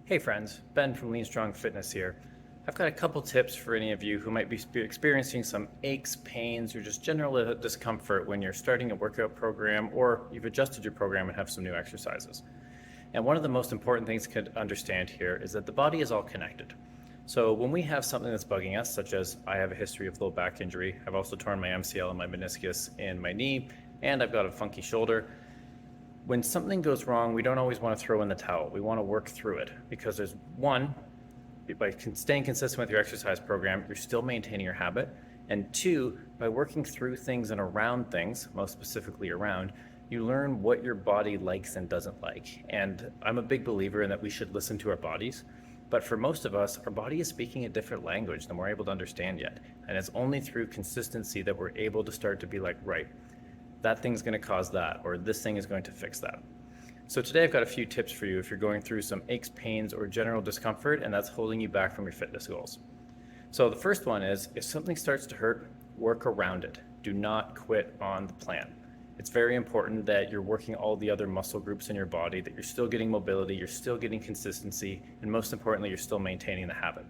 Hey friends, Ben from Lean Strong Fitness here. I've got a couple tips for any of you who might be experiencing some aches, pains, or just general discomfort when you're starting a workout program or you've adjusted your program and have some new exercises. And one of the most important things to understand here is that the body is all connected. So when we have something that's bugging us, such as I have a history of low back injury, I've also torn my MCL and my meniscus in my knee, and I've got a funky shoulder. When something goes wrong, we don't always want to throw in the towel. We want to work through it because there's one, by staying consistent with your exercise program, you're still maintaining your habit. And two, by working through things and around things, most specifically around, you learn what your body likes and doesn't like. And I'm a big believer in that we should listen to our bodies. But for most of us, our body is speaking a different language than we're able to understand yet. And it's only through consistency that we're able to start to be like, right, that thing's going to cause that, or this thing is going to fix that. So today I've got a few tips for you if you're going through some aches, pains, or general discomfort, and that's holding you back from your fitness goals. So the first one is, if something starts to hurt, work around it. Do not quit on the plan. It's very important that you're working all the other muscle groups in your body, that you're still getting mobility, you're still getting consistency, and most importantly, you're still maintaining the habit.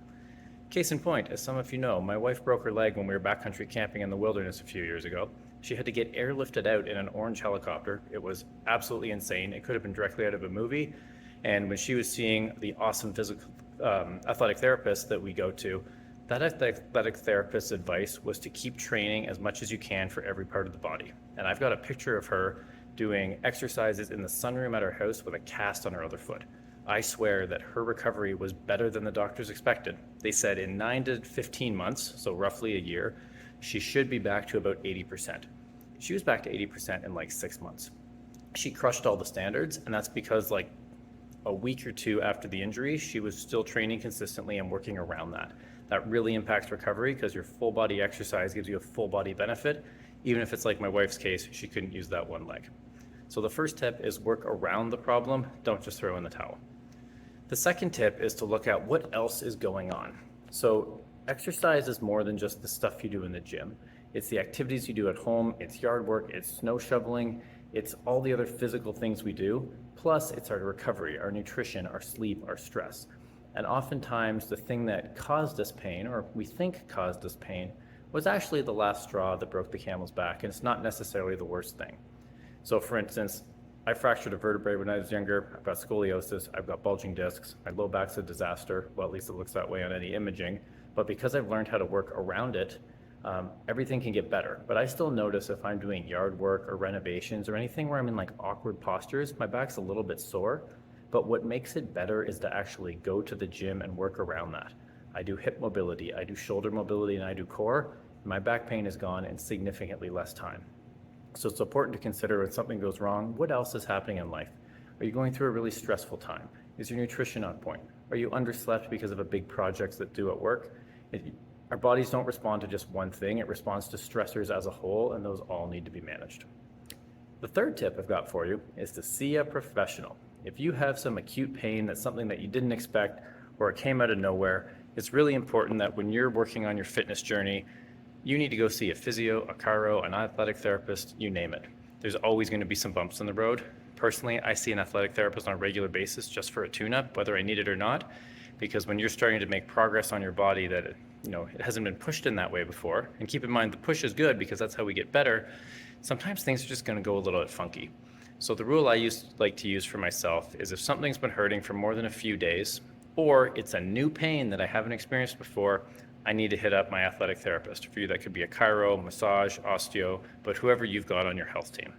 Case in point, as some of you know, my wife broke her leg when we were backcountry camping in the wilderness a few years ago. She had to get airlifted out in an orange helicopter. It was absolutely insane. It could have been directly out of a movie. And when she was seeing the awesome athletic therapist that we go to, that athletic therapist's advice was to keep training as much as you can for every part of the body. And I've got a picture of her doing exercises in the sunroom at her house with a cast on her other foot. I swear that her recovery was better than the doctors expected. They said in 9 to 15 months, so roughly a year, she should be back to about 80%. She was back to 80% in like 6 months. She crushed all the standards, and that's because like a week or two after the injury, she was still training consistently and working around that. That really impacts recovery because your full body exercise gives you a full body benefit. Even if it's like my wife's case, she couldn't use that one leg. So the first tip is work around the problem. Don't just throw in the towel. The second tip is to look at what else is going on. So exercise is more than just the stuff you do in the gym. It's the activities you do at home, it's yard work, it's snow shoveling, it's all the other physical things we do, plus it's our recovery, our nutrition, our sleep, our stress. And oftentimes the thing that caused us pain, or we think caused us pain, was actually the last straw that broke the camel's back, and it's not necessarily the worst thing. So for instance, I fractured a vertebrae when I was younger. I've got scoliosis, I've got bulging discs, my low back's a disaster. Well, at least it looks that way on any imaging. But because I've learned how to work around it, everything can get better. But I still notice if I'm doing yard work or renovations or anything where I'm in like awkward postures, my back's a little bit sore. But what makes it better is to actually go to the gym and work around that. I do hip mobility, I do shoulder mobility, and I do core. My back pain is gone in significantly less time. So it's important to consider when something goes wrong, what else is happening in life? Are you going through a really stressful time? Is your nutrition on point? Are you underslept because of a big project that due at work? Our bodies don't respond to just one thing, it responds to stressors as a whole, and those all need to be managed. The third tip I've got for you is to see a professional. If you have some acute pain that's something that you didn't expect or it came out of nowhere, it's really important that when you're working on your fitness journey, you need to go see a physio, a chiro, an athletic therapist, you name it. There's always going to be some bumps in the road. Personally, I see an athletic therapist on a regular basis just for a tune-up, whether I need it or not, because when you're starting to make progress on your body that it hasn't been pushed in that way before, and keep in mind the push is good because that's how we get better, sometimes things are just going to go a little bit funky. So the rule I like to use for myself is if something's been hurting for more than a few days, or it's a new pain that I haven't experienced before, I need to hit up my athletic therapist. For you, that could be a chiro, massage, osteo, but whoever you've got on your health team.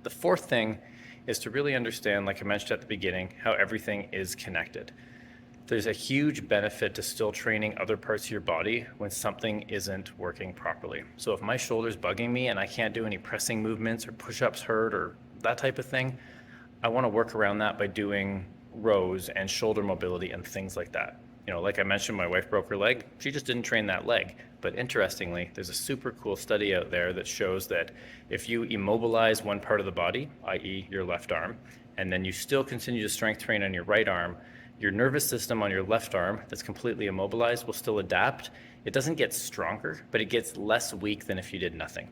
The fourth thing is to really understand, like I mentioned at the beginning, how everything is connected. There's a huge benefit to still training other parts of your body when something isn't working properly. So if my shoulder's bugging me and I can't do any pressing movements or push-ups hurt or that type of thing, I want to work around that by doing rows and shoulder mobility and things like that. Like I mentioned, my wife broke her leg. She just didn't train that leg. But interestingly, there's a super cool study out there that shows that if you immobilize one part of the body, i.e. your left arm, and then you still continue to strength train on your right arm, your nervous system on your left arm that's completely immobilized will still adapt. It doesn't get stronger, but it gets less weak than if you did nothing.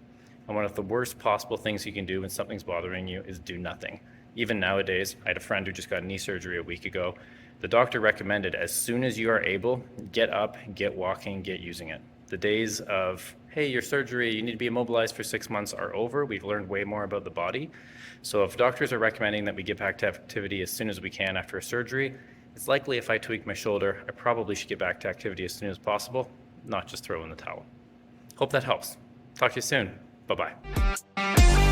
And one of the worst possible things you can do when something's bothering you is do nothing. Even nowadays, I had a friend who just got knee surgery a week ago. The doctor recommended as soon as you are able, get up, get walking, get using it. The days of, hey, your surgery, you need to be immobilized for 6 months are over. We've learned way more about the body. So if doctors are recommending that we get back to activity as soon as we can after a surgery, it's likely if I tweak my shoulder, I probably should get back to activity as soon as possible, not just throw in the towel. Hope that helps. Talk to you soon. Bye-bye.